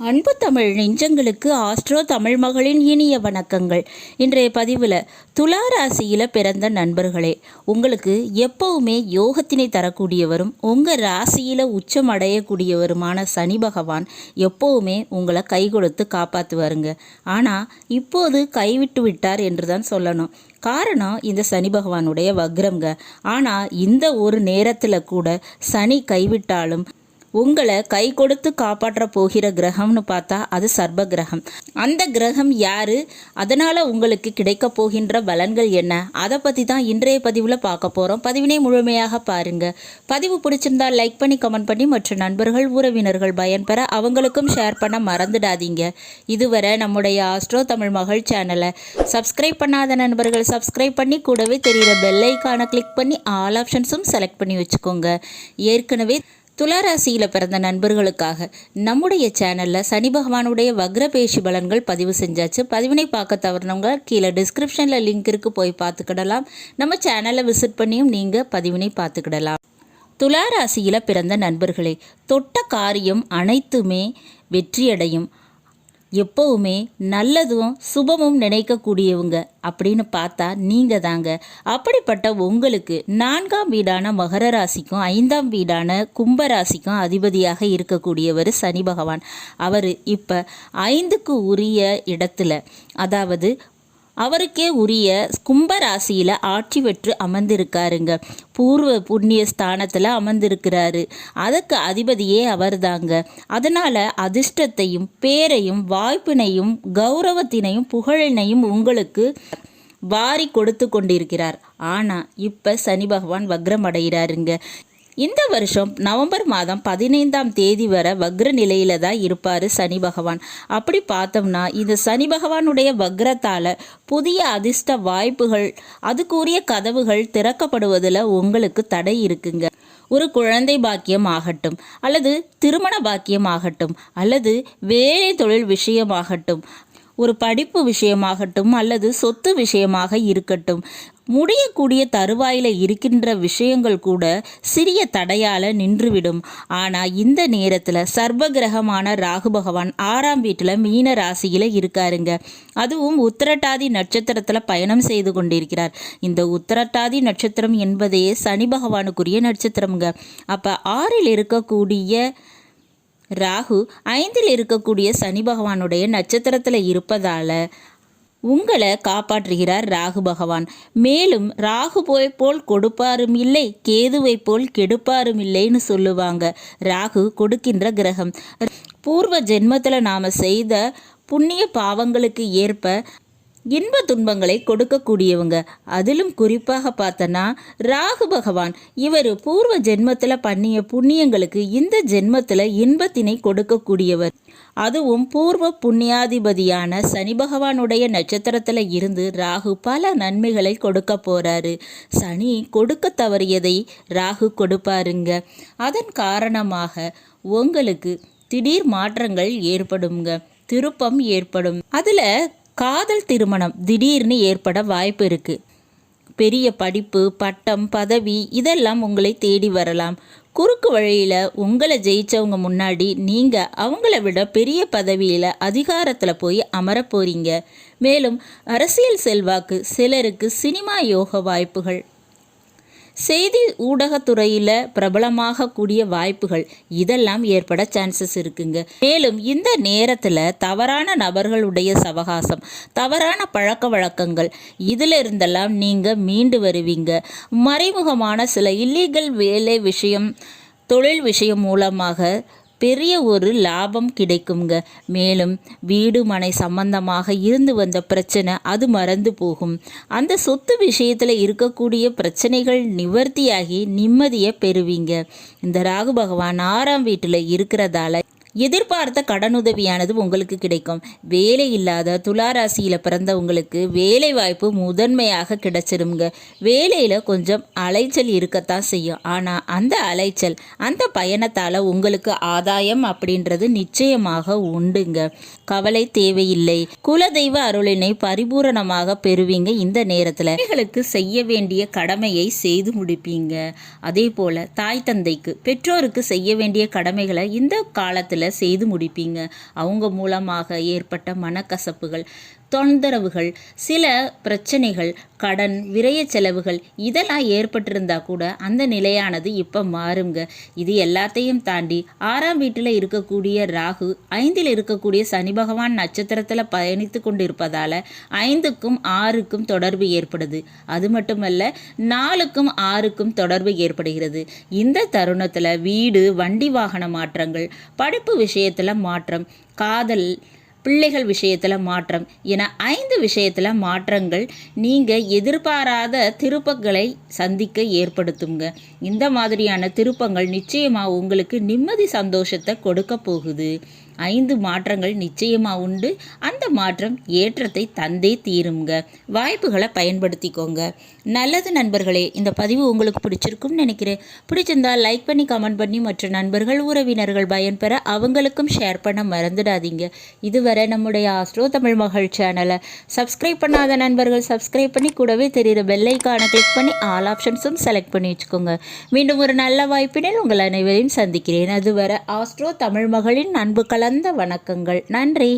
அன்பு தமிழ் நெஞ்சங்களுக்கு ஆஸ்ட்ரோ தமிழ் மகளின் இனிய வணக்கங்கள். இன்றைய பதிவில் துலா ராசியில் பிறந்த நண்பர்களே, உங்களுக்கு எப்பவுமே யோகத்தினை தரக்கூடியவரும் உங்கள் ராசியில் உச்சம் அடையக்கூடியவருமான சனி பகவான் எப்பவுமே உங்களை கை கொடுத்து காப்பாற்றுவாருங்க. ஆனால் இப்போது கைவிட்டு விட்டார் என்று தான் சொல்லணும். காரணம் இந்த சனி பகவானுடைய வக்ரம்ங்க. ஆனால் இந்த ஒரு நேரத்தில் கூட சனி கைவிட்டாலும் உங்களை கை கொடுத்து காப்பாற்ற போகிற கிரகம்னு பார்த்தா அது சர்ப கிரகம். அந்த கிரகம் யாரு, அதனால் உங்களுக்கு கிடைக்க போகின்ற பலன்கள் என்ன, அதை பற்றி தான் இன்றைய பதிவில் பார்க்க போகிறோம். பதிவினை முழுமையாக பாருங்கள். பதிவு பிடிச்சிருந்தால் லைக் பண்ணி கமெண்ட் பண்ணி மற்ற நண்பர்கள் உறவினர்கள் பயன்பெற அவங்களுக்கும் ஷேர் பண்ண மறந்துடாதீங்க. இதுவரை நம்முடைய ஆஸ்ட்ரோ தமிழ் மகள் சேனலை சப்ஸ்கிரைப் பண்ணாத நண்பர்கள் சப்ஸ்கிரைப் பண்ணி கூடவே தெரிகிற பெல் ஐக்கானை கிளிக் பண்ணி ஆல் ஆப்ஷன்ஸும் செலக்ட் பண்ணி வச்சுக்கோங்க. ஏற்கனவே துளாராசியில் பிறந்த நண்பர்களுக்காக நம்முடைய சேனலில் சனி பகவானுடைய வக்ர பேசி பலன்கள் பதிவு செஞ்சாச்சு. பதிவினை பார்க்க தவறினவங்க கீழே டிஸ்கிரிப்ஷனில் லிங்க் இருக்குது, போய் பார்த்துக்கிடலாம். நம்ம சேனலை விசிட் பண்ணியும் நீங்கள் பதிவினை பார்த்துக்கிடலாம். துளாராசியில் பிறந்த நண்பர்களே, தொட்ட காரியம் அனைத்துமே வெற்றியடையும். எப்போவுமே நல்லதும் சுபமும் நினைக்கக்கூடியவங்க அப்படின்னு பார்த்தா நீங்கள் தாங்க. அப்படிப்பட்ட உங்களுக்கு 4ஆம் வீடான மகர ராசிக்கும் 5ஆம் வீடான கும்ப ராசிக்கும் அதிபதியாக இருக்கக்கூடியவர் சனி பகவான். அவர் இப்போ 5க்கு உரிய இடத்துல, அதாவது அவருக்கே உரிய கும்ப ராசியில் ஆட்சி பெற்று அமர்ந்திருக்காருங்க. பூர்வ புண்ணிய ஸ்தானத்தில் அமர்ந்திருக்கிறாரு. அதுக்கு அதிபதியே அவர் தாங்க. அதனால் அதிர்ஷ்டத்தையும் பேரையும் வாய்ப்பினையும் கௌரவத்தினையும் புகழினையும் உங்களுக்கு வாரி கொடுத்து கொண்டிருக்கிறார். ஆனால் இப்போ சனி பகவான் வக்ரம் அடைகிறாருங்க. இந்த வருஷம் நவம்பர் மாதம் 15ஆம் தேதி வரை வக்ர நிலையில தான் இருப்பார் சனி பகவான். அப்படி பார்த்தோம்னா இந்த சனி பகவானுடைய வக்ரத்தால் புதிய அதிர்ஷ்ட வாய்ப்புகள், அதுக்குரிய கதவுகள் திறக்கப்படுவதில் உங்களுக்கு தடை இருக்குங்க. ஒரு குழந்தை பாக்கியம் ஆகட்டும், அல்லது திருமண பாக்கியம் ஆகட்டும், அல்லது வேலை தொழில் விஷயமாகட்டும், ஒரு படிப்பு விஷயமாகட்டும், அல்லது சொத்து விஷயமாக இருக்கட்டும், முடியக்கூடிய தருவாயில் இருக்கின்ற விஷயங்கள் கூட சிறிய தடையால் நின்றுவிடும். ஆனால் இந்த நேரத்தில் சர்வ கிரகமான ராகு பகவான் 6ஆம் வீட்டில் மீன ராசியில் இருக்காருங்க. அதுவும் உத்திரட்டாதி நட்சத்திரத்தில் பயணம் செய்து கொண்டிருக்கிறார். இந்த உத்திரட்டாதி நட்சத்திரம் என்பதே சனி பகவானுக்குரிய நட்சத்திரம்ங்க. அப்போ 6இல் இருக்கக்கூடிய ராகு 5இல் இருக்கக்கூடிய சனி பகவானுடைய நட்சத்திரத்தில் இருப்பதால் உங்களை காப்பாற்றுகிறார் ராகு பகவான். மேலும் ராகு போல் கொடுப்பாரும் இல்லை, கேதுவை போல் கெடுப்பாரும் இல்லைன்னு சொல்லுவாங்க. ராகு கொடுக்கின்ற கிரகம். பூர்வ ஜென்மத்தில் நாம் செய்த புண்ணிய பாவங்களுக்கு ஏற்ப இன்ப துன்பங்களை கொடுக்கக்கூடியவங்க. அதிலும் குறிப்பாக பார்த்தனா ராகு பகவான் இவர் பூர்வ ஜென்மத்தில் பண்ணிய புண்ணியங்களுக்கு இந்த ஜென்மத்தில் இன்பத்தினை கொடுக்கக்கூடியவர். அதுவும் பூர்வ புண்ணியாதிபதியான சனி பகவானுடைய நட்சத்திரத்தில் இருந்து ராகு பல நன்மைகளை கொடுக்க போறாரு. சனி கொடுக்க தவறியதை ராகு கொடுப்பாருங்க. அதன் காரணமாக உங்களுக்கு திடீர் மாற்றங்கள் ஏற்படுங்க, திருப்பம் ஏற்படும். அதில் காதல் திருமணம் திடீர்னு ஏற்பட வாய்ப்பு இருக்குது. பெரிய படிப்பு, பட்டம், பதவி இதெல்லாம் உங்களை தேடி வரலாம். குறுக்கு வழியில் உங்களை ஜெயித்தவங்க முன்னாடி நீங்கள் அவங்கள விட பெரிய பதவியில் அதிகாரத்தில் போய் அமர போகிறீங்க. மேலும் அரசியல் செல்வாக்கு, சிலருக்கு சினிமா யோக வாய்ப்புகள், செய்தி ஊடகத்துறையில் பிரபலமாக கூடிய வாய்ப்புகள் இதெல்லாம் ஏற்பட சான்சஸ் இருக்குங்க. மேலும் இந்த நேரத்தில் தவறான நபர்களுடைய சவகாசம், தவறான பழக்க வழக்கங்கள் இதிலிருந்தெல்லாம் நீங்கள் மீண்டு வருவீங்க. மறைமுகமான சில இல்லீகல் வேலை விஷயம், தொழில் விஷயம் மூலமாக பெரிய ஒரு லாபம் கிடைக்குங்க. மேலும் வீடு மனை சம்பந்தமாக இருந்து வந்த பிரச்சனை அது மறந்து போகும். அந்த சொத்து விஷயத்தில் இருக்கக்கூடிய பிரச்சனைகள் நிவர்த்தியாகி நிம்மதியை பெறுவீங்க. இந்த ராகு பகவான் 6ஆம் வீட்டில் இருக்கிறதால எதிர்பார்த்த கடனுதவியானது உங்களுக்கு கிடைக்கும். வேலை இல்லாத துளாராசியில் பிறந்தவங்களுக்கு வேலை வாய்ப்பு முதன்மையாக கிடைச்சிருங்க. வேலையில் கொஞ்சம் அலைச்சல் இருக்கத்தான் செய்யும். ஆனால் அந்த அலைச்சல், அந்த பயணத்தால் உங்களுக்கு ஆதாயம் அப்படின்றது நிச்சயமாக உண்டுங்க. கவலை தேவையில்லை. குலதெய்வ அருளினை பரிபூரணமாக பெறுவீங்க. இந்த நேரத்தில் பிள்ளைகளுக்கு செய்ய வேண்டிய கடமையை செய்து முடிப்பீங்க. அதே போல் தாய் தந்தைக்கு, பெற்றோருக்கு செய்ய வேண்டிய கடமைகளை இந்த காலத்தில் வேலைகளை செய்து முடிப்பீங்க. அவங்க மூலமாக ஏற்பட்ட மனக்கசப்புகள், தொந்தரவுகள், சில பிரச்சனைகள், கடன், விரய செலவுகள் இதெல்லாம் ஏற்பட்டிருந்தா கூட அந்த நிலையானது இப்போ மாறுங்க. இது எல்லாத்தையும் தாண்டி 6ஆம் வீட்டில் இருக்கக்கூடிய ராகு 5இல் இருக்கக்கூடிய சனி பகவான் நட்சத்திரத்தில் பயணித்து கொண்டு இருப்பதால் 5க்கும் 6க்கும் தொடர்பு ஏற்படுது. அது மட்டுமல்ல 4க்கும் 6க்கும் தொடர்பு ஏற்படுகிறது. இந்த தருணத்தில் வீடு, வண்டி வாகன மாற்றங்கள், படிப்பு விஷயத்தில் மாற்றம், காதல், பிள்ளைகள் விஷயத்தில் மாற்றம் என 5 விஷயத்தில் மாற்றங்கள் நீங்கள் எதிர்பாராத திருப்பங்களை சந்திக்க ஏற்படுத்துங்க. இந்த மாதிரியான திருப்பங்கள் நிச்சயமாக உங்களுக்கு நிம்மதி சந்தோஷத்தை கொடுக்க போகுது. 5 மாற்றங்கள் நிச்சயமாக உண்டு. அந்த மாற்றம் ஏற்றத்தை தந்தே தீருங்க. வாய்ப்புகளை பயன்படுத்திக்கோங்க. நல்லது நண்பர்களே, இந்த பதிவு உங்களுக்கு பிடிச்சிருக்கும்னு நினைக்கிறேன். பிடிச்சிருந்தால் லைக் பண்ணி, கமெண்ட் பண்ணி மற்ற நண்பர்கள், உறவினர்கள் பயன்பெற அவங்களுக்கும் ஷேர் பண்ண மறந்துடாதீங்க. இதுவரை நம்முடைய ஆஸ்ட்ரோ தமிழ் மகள் சேனலை சப்ஸ்கிரைப் பண்ணாத நண்பர்கள் சப்ஸ்கிரைப் பண்ணி கூடவே தெரிகிற பெல் ஐகானை கிளிக் பண்ணி ஆல் ஆப்ஷன்ஸும் செலக்ட் பண்ணி வச்சுக்கோங்க. மீண்டும் ஒரு நல்ல வாய்ப்பினில் உங்கள் அனைவரையும் சந்திக்கிறேன். அதுவரை ஆஸ்ட்ரோ தமிழ் மகளின் அன்பு கலந்த வணக்கங்கள். நன்றி.